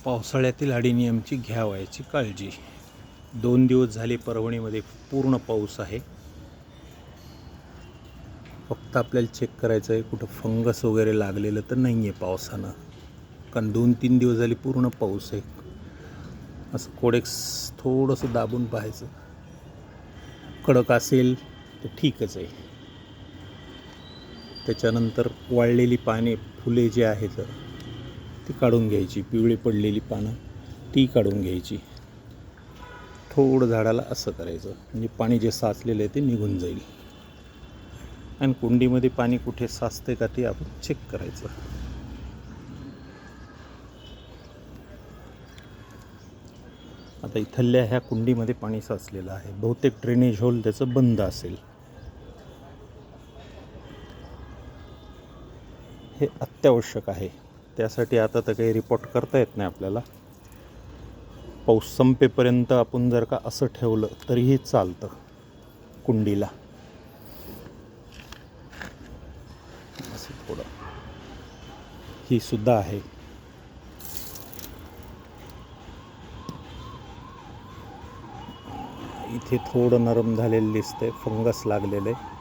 पावसाळ्यातील अडेनियमची घ्यावयाची काळजी. 2 दिवस झाले परभणीमध्ये पूर्ण पाऊस आहे. फक्त आपल्याला चेक करायचं आहे कुठं फंगस वगैरे लागलेलं तर नाही आहे पावसानं, कारण 2-3 दिवस झाले पूर्ण पाऊस आहे. असं कोडेक्स थोडंसं दाबून पाहायचं, कडक असेल तर ठीकच आहे. त्याच्यानंतर वाळलेली पाने, फुले जे आहेत ती काढून घ्यायची, पिवळी पडलेली पानं ती काढून घ्यायची. थोडं झाडाला असं करायचं म्हणजे पाणी जे साचलेलं आहे ते निघून जाईल. आणि कुंडीमध्ये पाणी कुठे साचते का ते आपण चेक करायचं. आता इथल्या ह्या कुंडीमध्ये पाणी साचलेलं आहे, बहुतेक ड्रेनेज होल त्याचं बंद असेल. हे अत्यावश्यक आहे. त्यासाठी आता तर काही रिपोर्ट करता येत नाही आपल्याला. पाऊस संपेपर्यंत आपण जर का असं ठेवलं तरीही चालतं कुंडीला. असं थोडं ही सुद्धा आहे. इथे थोडं नरम झालेलं दिसतंय, फंगस लागलेलं आहे.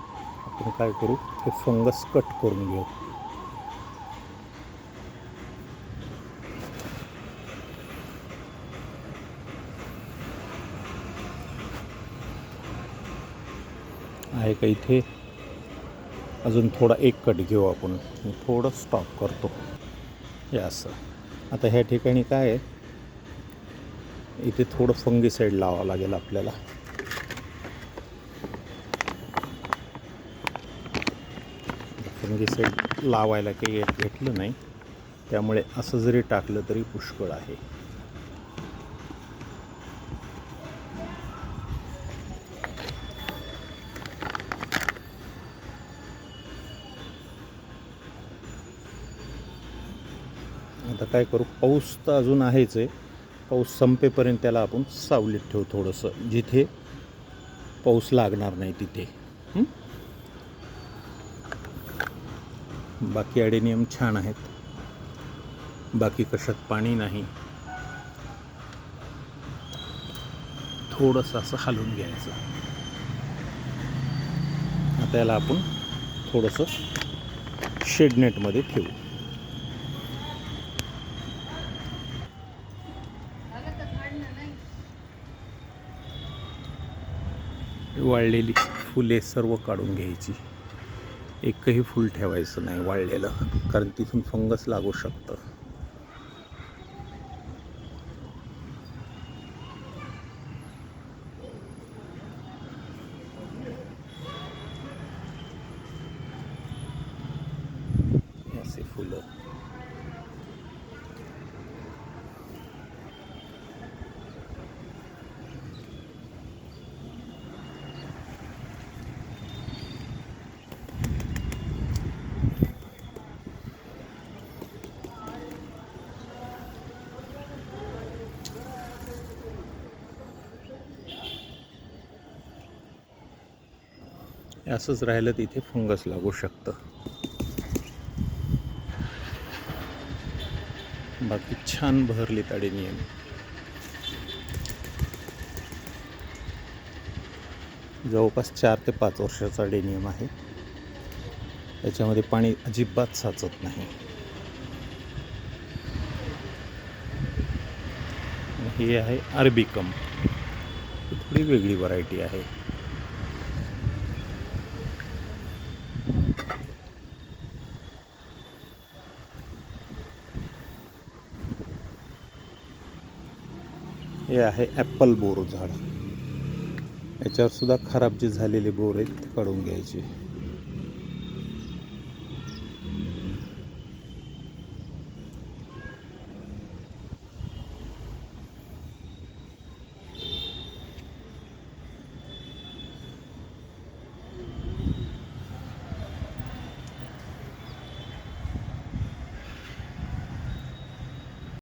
आपण काय करू, हे फंगस कट करून घेऊ. आहे का इथे अजून थोडा एक कट घेऊ आपण, थोडं स्टॉप करतो हे असं. आता ह्या ठिकाणी काय आहे, इथे थोडं फंगिसाईड लावावं लागेल आपल्याला. फंगिसाईड लावायला काही भेटलं नाही, त्यामुळे असं जरी टाकलं तरी पुष्कळ आहे. आता काय करू, पाऊस तर अजून आहेच आहे. पाऊस संपेपर्यंत त्याला आपण सावलीत ठेवू थोडंसं, जिथे पाऊस लागणार नाही तिथे. बाकी अडेनियम छान आहेत, बाकी कशात पाणी नाही. थोडंसं असं हलवून घ्यायचं. आता याला आपण थोडंसं शेडनेटमध्ये ठेवू. वाळलेली फुले सर्व काढून घ्यायची. एकही फूल ठेवायचं नाही वाळलेलं, कारण तिथून फंगस लागू शकतं. असे फुलं असंच राहिलं तिथे फंगस लागू शकतं. बाकी छान बहरलीत अडेनियम. जवळपास 4 ते 5 वर्षाचा अडेनियम आहे. त्याच्यामध्ये पाणी अजिबात साचत नाही. ही आहे अरबिकम, थोडी वेगळी व्हरायटी आहे. हे आहे ॲपल बोर झाड. याच्यावर सुद्धा खराब जे झालेले बोर आहेत ते काढून घ्यायचे.